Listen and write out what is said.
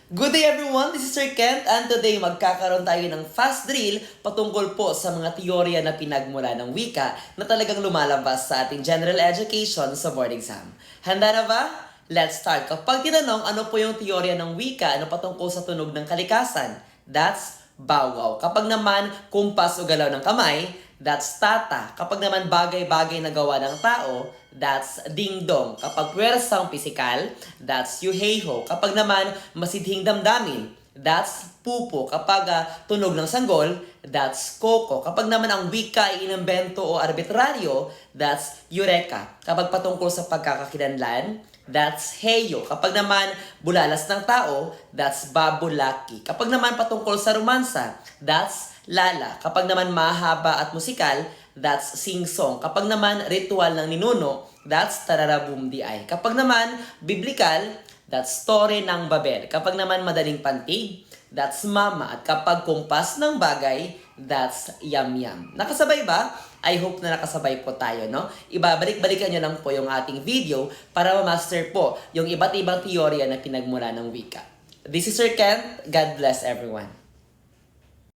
Good day everyone, this is Sir Kent and today magkakaroon tayo ng fast drill patungkol po sa mga teorya na pinagmula ng wika na talagang lumalabas sa ating general education sa board exam. Handa na ba? Let's start. Kapag tinanong ano po yung teorya ng wika na patungkol sa tunog ng kalikasan, that's bawaw. Kapag naman kumpas o galaw ng kamay, that's tata. Kapag naman bagay-bagay na gawa ng tao, that's ding-dong. Kapag pwersang pisikal, that's yuheiho. Kapag naman masidhing damdamin, that's pupo. Kapag tunog ng sanggol, that's koko. Kapag naman ang wika ay inimbento o arbitraryo, that's eureka. Kapag patungkol sa pagkakakilanlan, that's heyo. Kapag naman bulalas ng tao, that's babulaki. Kapag naman patungkol sa romansa, that's lala. Kapag naman mahaba at musikal, that's sing-song. Kapag naman ritual ng ninuno, that's tararabumdiay. Kapag naman biblikal, that's story ng Babel. Kapag naman madaling pantig, that's mama. At kapag kumpas ng bagay, that's yam-yam. Nakasabay ba? I hope na nakasabay po tayo, no? Ibabalik-balikan nyo lang po yung ating video para ma-master po yung iba't ibang teorya na pinagmula ng wika. This is Sir Kent. God bless everyone.